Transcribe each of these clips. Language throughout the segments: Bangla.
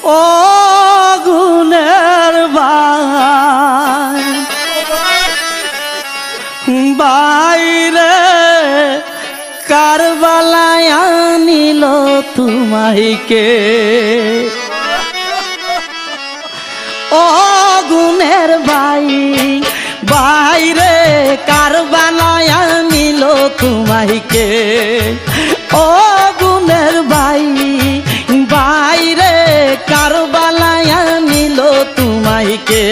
ও গুণের ভাই বাইরে কারবালায় আনিল তোমাইকে ও গুণের ভাই বাইরে কারবালায় আনিল তোমাইকে ও গুণের ভাই বাইরে কারবালায় আনিল তোমাইকে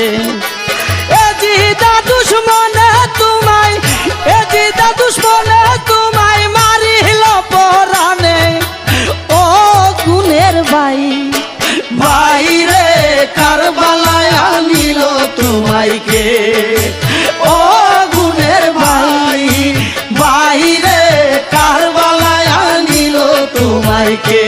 এ জিদা দুশ্মনে তোমায় এ জিদা দুশ্মনে তোমায় মারিল পরাণে ও গুণের ভাই বাইরে কারবালায় আনিল তোমাইকে ও গুণের ভাই বাইরে কারবালায় আনিল তোমাইকে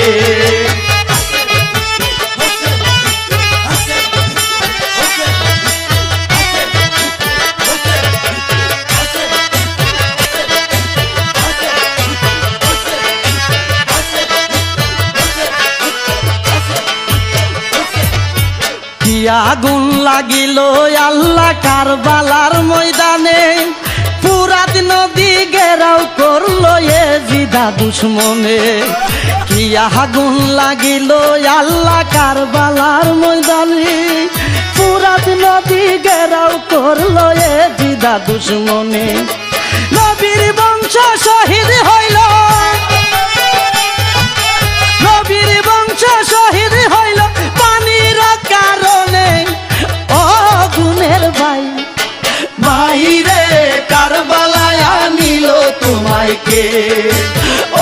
আগুন লাগিল আল্লাহ কারবালার ময়দানে ফুরাত নদী ঘেরাও করলো এ জিদা দুশ্মনে কি আগুন লাগিল আল্লাহ কারবালার ময়দানে ফুরাত নদী ঘেরাও করলো এ জিদা দুশ্মনে নবীর বংশ শহীদ হইল নবীর বংশ শহীদ হইল পানির কারণে ও গুণের ভাই বাইরে কারবালায় আনিল তোমাইকে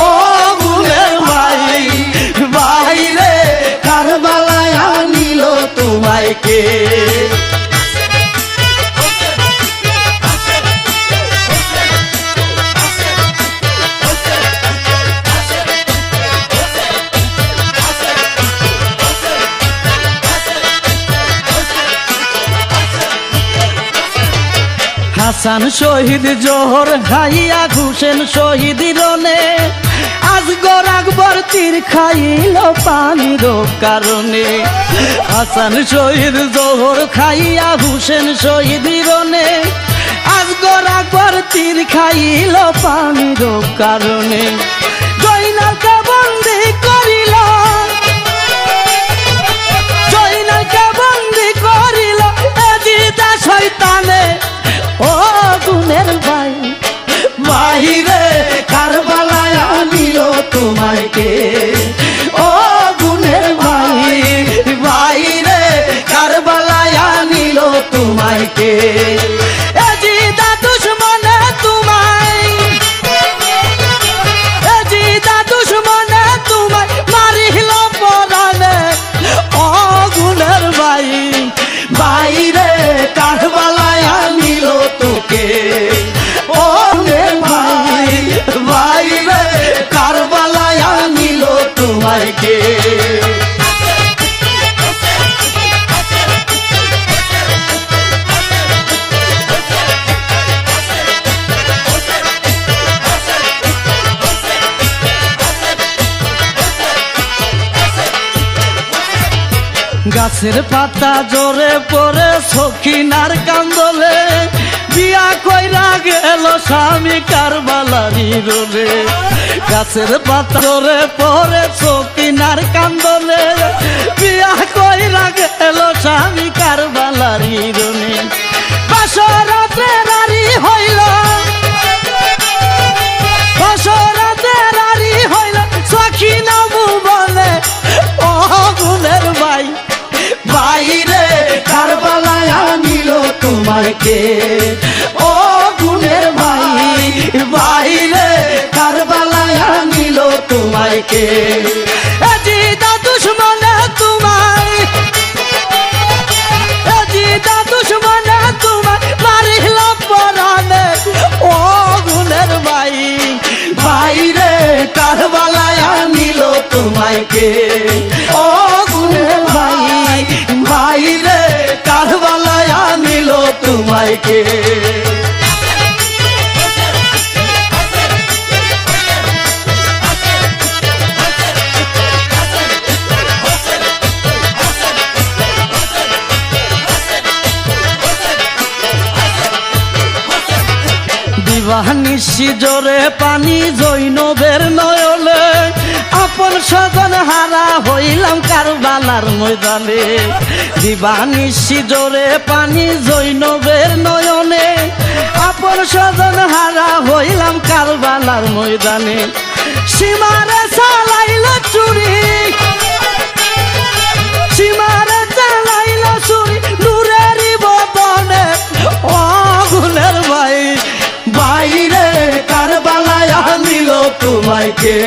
ও গুণের ভাই বাইরে কারবালায় আনিল তোমাইকে হাসান শহীদ জোহর খাইয়া হুসেন শহীদ রনে আজগর আকবর তীর খাইল পানির কারণে হাসান শহীদ জোহর খাইয়া হুসেন শহীদ রনে আজগর আকবর তীর খাইল পানির কারণে জয়নালকে বন্দি করিল জয়নালকে বন্দি করিল এ জিদা শয়তানে ও গুণের ভাই বাইরে কারবালায় আনিল তোমাইকে ও গুণের ভাই বাইরে কারবালায় আনিল তোমাইকে এ জিদা দুশ্মনে তোমায় এ জিদা দুশ্মনে তোমায় মারিল পরাণে ও গুণের ভাই বাইরে কারবালায় আনিল তোকে ও ভাই বাইরে কারবালায় আনিল তোমাইকে গাছের পাতা জোরে পড়ে সখিনার কান্দলে বিয়া কইরা গেল স্বামী কারবালারি রোলে গাছের পাতা জোরে পড়ে সখিনার কান্দলে বিয়া কইরা গেল স্বামী কারবালারি রোলে বাসরাতে রারি হইল বাসরাতে রারি হইল সখিনা ভুবনে ও গুণের ভাই বাইরে কারবালায় আনিল তোমাকে ও গুণের ভাই বাইরে কারবালায় আনিল তোমাকে এ জিদা দুশ্মনে তোমায় এ জিদা দুশ্মনে তোমায় মারিল পরাণে ও গুণের ভাই বাইরে কারবালায় আনিল তোমাকে ও গুণের ভাই বাইরে কারবালায় আনিল তোমাকে নিশি জোরে পানি জৈনবের নয়নে আপন স্বজন হারা হইলাম কারবালার ময়দানে দিবানিশি জোরে পানি জৈনবের নয়নে আপন স্বজন হারা হইলাম কারবালার ময়দানে সীমারে চালাইল চুরি সীমারে চালাইল চুরি নূরেরই বদনে ও গুণের ভাই বাইরে কারবালায় আনিল তোমায় কে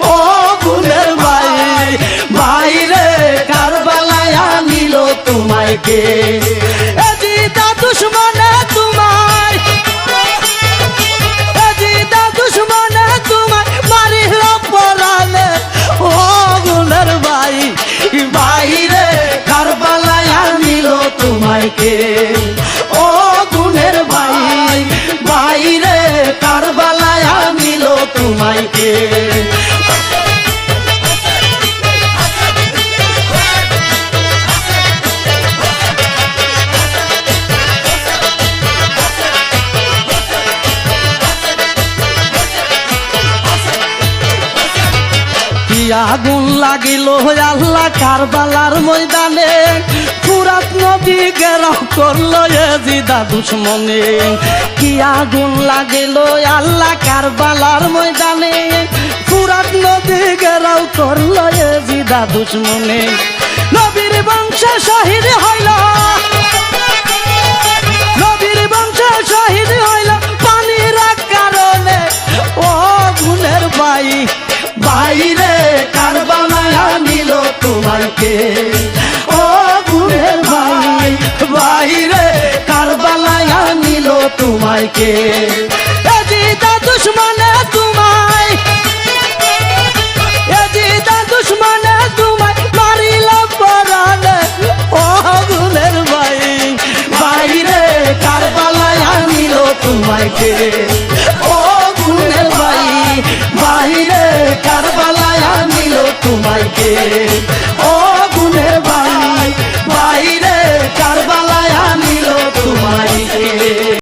ও গুণের ভাই বাইরে কারবালায় আনিল তোমায় কে এজিদা দুশ্মনে তোমায় এজিদা দুশ্মনে তোমায় মারিল পরানে ও গুণের ভাই বাইরে কারবালায় আনিল তোমায় কে ও গুণের ভাই বাইরে কারবালায় আনিল তোমায় কে আগুন লাগিল আল্লাহ কারবালার ময়দানে ফুরাত নদী ঘেরাও করলো এজিদা দুশ্মনে কি আগুন লাগিল আল্লাহ কারবালার ময়দানে ফুরাত নদী ঘেরাও করলো এজিদা দুশ্মনে নবীর বংশ শহীদ হইল নবীর বংশ শহীদ হইল পানির কারণে ও গুণের ভাই বাইরে কারবালায় আনিল তোমায় কে ও গুণের ভাই বাইরে কারবালায় আনিল তোমায় কে এজিদা দুশ্মনে তোমায় এজিদা দুশ্মনে তোমায় মারিল পরানে ও গুণের ভাই বাইরে কারবালায় আনিল তোমায় কে ও গুণের ভাই বাইরে কারবালায় আনিল তোমায় কে ও